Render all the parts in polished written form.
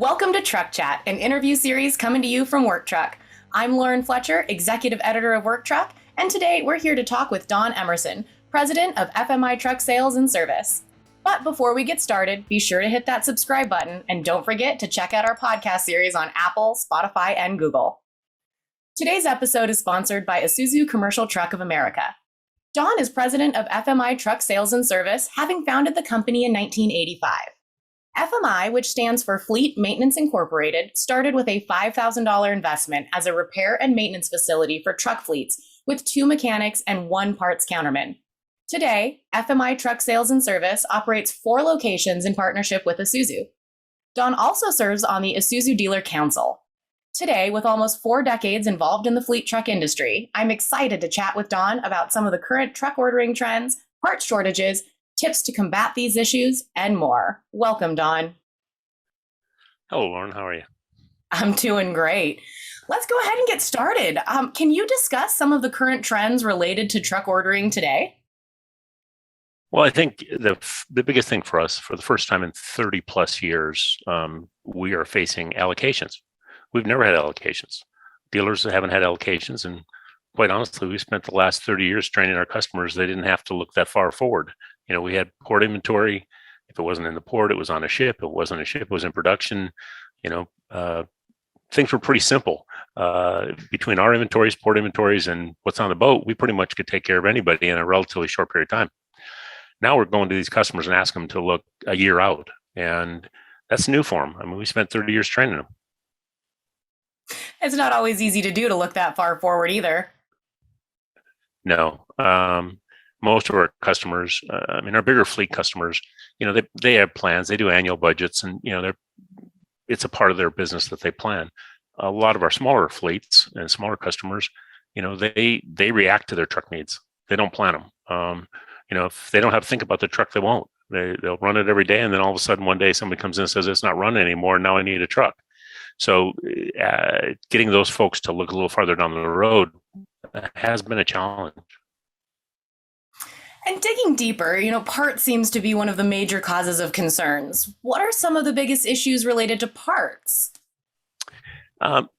Welcome to Truck Chat, an interview series coming to you from Work Truck. I'm Lauren Fletcher, executive editor of Work Truck, and today we're here to talk with Don Emerson, president of FMI Truck Sales and Service. But before we get started, be sure to hit that subscribe button and don't forget to check out our podcast series on Apple, Spotify, and Google. Today's episode is sponsored by Isuzu Commercial Truck of America. Don is president of FMI Truck Sales and Service, having founded the company in 1985. FMI, which stands for Fleet Maintenance Incorporated, started with a $5,000 investment as a repair and maintenance facility for truck fleets with 2 mechanics and 1 parts counterman. Today, FMI Truck Sales and Service operates 4 locations in partnership with Isuzu. Don also serves on the Isuzu Dealer Council. Today, with almost 4 decades involved in the fleet truck industry, I'm excited to chat with Don about some of the current truck ordering trends, parts shortages, tips to combat these issues, and more. Welcome, Don. Hello, Lauren. How are you? I'm doing great. Let's go ahead and get started. Can you discuss some of the current trends related to truck ordering today? Well, I think the biggest thing for us, for the first time in 30 plus years, we are facing allocations. We've never had allocations. Dealers haven't had allocations, and quite honestly, we spent the last 30 years training our customers. They didn't have to look that far forward. You know, we had port inventory. If it wasn't in the port, it was on a ship. If it wasn't a ship, it was in production. Things were pretty simple. Between our inventories, port inventories, and what's on the boat, we pretty much could take care of anybody in a relatively short period of time. Now we're going to these customers and ask them to look a year out, and that's new for them. I mean, we spent 30 years training them. It's not always easy to do to look that far forward either. No. Most of our customers, our bigger fleet customers, they have plans. They do annual budgets, and it's a part of their business that they plan. A lot of our smaller fleets and smaller customers, they react to their truck needs. They don't plan them. If they don't have to think about the truck, they won't. They'll run it every day, and then all of a sudden one day somebody comes in and says it's not running anymore. Now I need a truck. So getting those folks to look a little farther down the road has been a challenge. And digging deeper, parts seems to be one of the major causes of concerns. What are some of the biggest issues related to parts?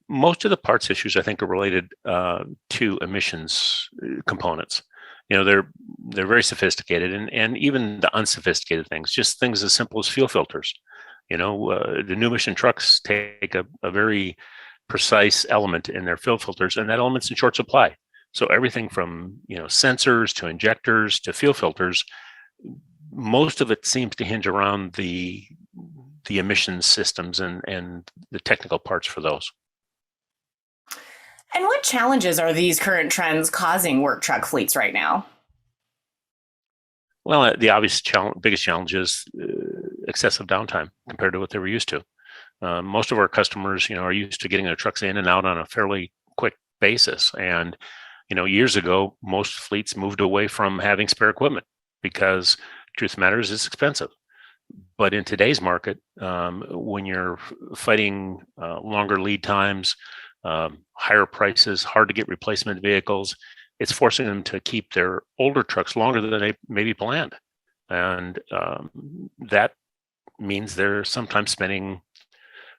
Most of the parts issues, I think, are related to emissions components. They're very sophisticated, and even the unsophisticated things, just things as simple as fuel filters. The new emission trucks take a very precise element in their fuel filters, and that element's in short supply. So everything from sensors to injectors to fuel filters, most of it seems to hinge around the emissions systems and the technical parts for those. And what challenges are these current trends causing work truck fleets right now? Well, the obvious biggest challenge is excessive downtime compared to what they were used to. Most of our customers, are used to getting their trucks in and out on a fairly quick basis, and years ago, most fleets moved away from having spare equipment because, truth matters, it's expensive. But in today's market, when you're fighting longer lead times, higher prices, hard to get replacement vehicles, it's forcing them to keep their older trucks longer than they maybe planned. And that means they're sometimes spending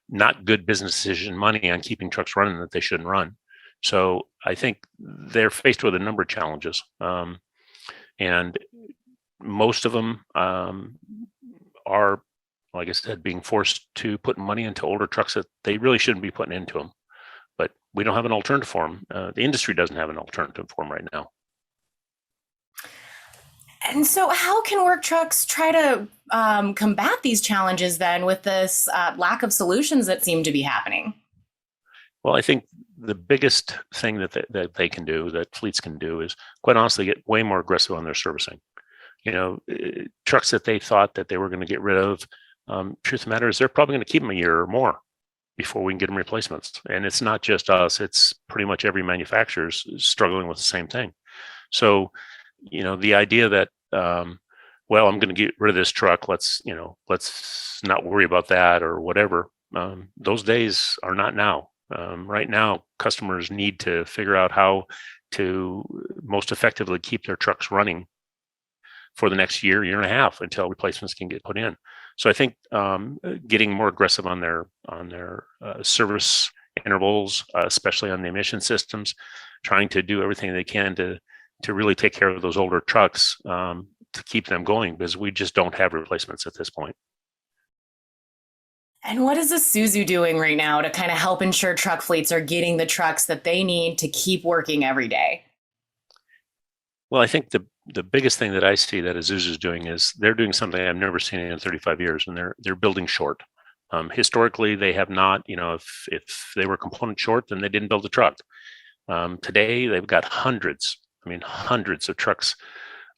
not good business decision money on keeping trucks running that they shouldn't run. So I think they're faced with a number of challenges, and most of them are, like I said, being forced to put money into older trucks that they really shouldn't be putting into them. But we don't have an alternative for them. The industry doesn't have an alternative for them right now. And so how can work trucks try to combat these challenges then with this lack of solutions that seem to be happening? Well, I think the biggest thing that they can do, that fleets can do, is quite honestly get way more aggressive on their servicing. Trucks that they thought that they were going to get rid of, truth of the matter is they're probably going to keep them a year or more before we can get them replacements. And it's not just us, it's pretty much every manufacturer's struggling with the same thing. So, the idea that, I'm going to get rid of this truck, let's not worry about that or whatever, those days are not now. Right now, customers need to figure out how to most effectively keep their trucks running for the next year and a half until replacements can get put in. So I think getting more aggressive on their service intervals, especially on the emission systems, trying to do everything they can to really take care of those older trucks to keep them going, because we just don't have replacements at this point. And what is Isuzu doing right now to kind of help ensure truck fleets are getting the trucks that they need to keep working every day? Well, I think the biggest thing that I see that Isuzu is doing is they're doing something I've never seen in 35 years, and they're building short. Historically, they have not. If they were component short, then they didn't build a truck. Today, they've got hundreds. I mean, hundreds of trucks,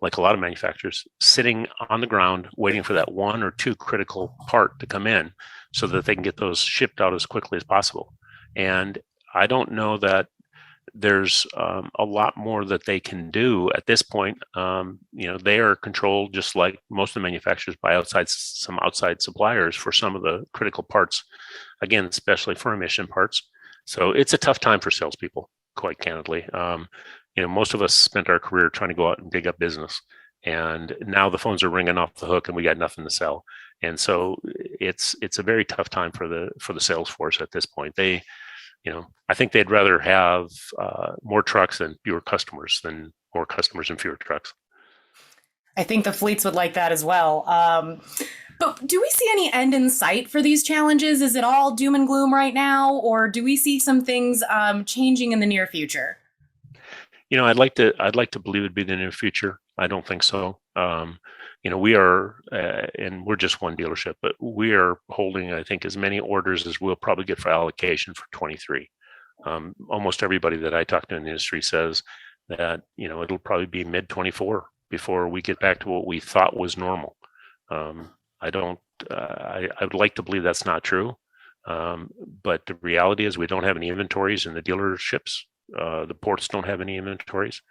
like a lot of manufacturers, sitting on the ground waiting for that one or two critical part to come in, so that they can get those shipped out as quickly as possible. And I don't know that there's a lot more that they can do at this point. They are controlled, just like most of the manufacturers, by some outside suppliers for some of the critical parts, again, especially for emission parts. So it's a tough time for salespeople, quite candidly. Most of us spent our career trying to go out and dig up business, and now the phones are ringing off the hook and we got nothing to sell. And so it's a very tough time for the sales force at this point. I think they'd rather have more trucks and fewer customers than more customers and fewer trucks. I think the fleets would like that as well. But do we see any end in sight for these challenges? Is it all doom and gloom right now, or do we see some things changing in the near future? I'd like to believe it'd be the near future. I don't think so. We are, and we're just one dealership, but we are holding, I think, as many orders as we'll probably get for allocation for 23. Almost everybody that I talk to in the industry says that, it'll probably be mid 24 before we get back to what we thought was normal. I would like to believe that's not true. But the reality is we don't have any inventories in the dealerships. The ports don't have any inventories,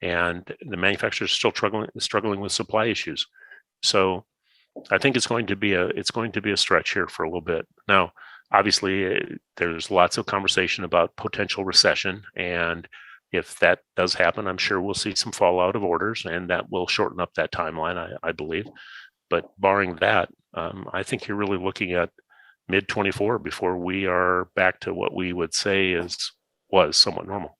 and the manufacturers are still struggling with supply issues. So I think it's going to be a stretch here for a little bit. Now, obviously, there's lots of conversation about potential recession, and if that does happen, I'm sure we'll see some fallout of orders, and that will shorten up that timeline, I believe. But barring that, I think you're really looking at mid 24 before we are back to what we would say was somewhat normal.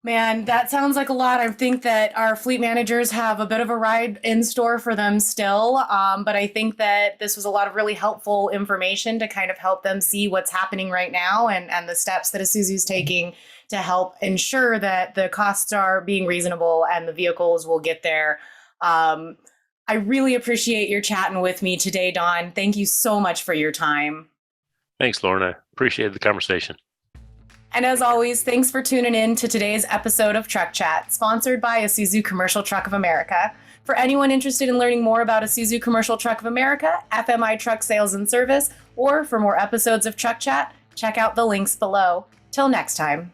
Man, that sounds like a lot. I think that our fleet managers have a bit of a ride in store for them still. But I think that this was a lot of really helpful information to kind of help them see what's happening right now and the steps that Isuzu's taking to help ensure that the costs are being reasonable and the vehicles will get there. I really appreciate your chatting with me today, Don. Thank you so much for your time. Thanks, Lauren. I appreciate the conversation. And as always, thanks for tuning in to today's episode of Truck Chat, sponsored by Isuzu Commercial Truck of America. For anyone interested in learning more about Isuzu Commercial Truck of America, FMI Truck Sales and Service, or for more episodes of Truck Chat, check out the links below. Till next time.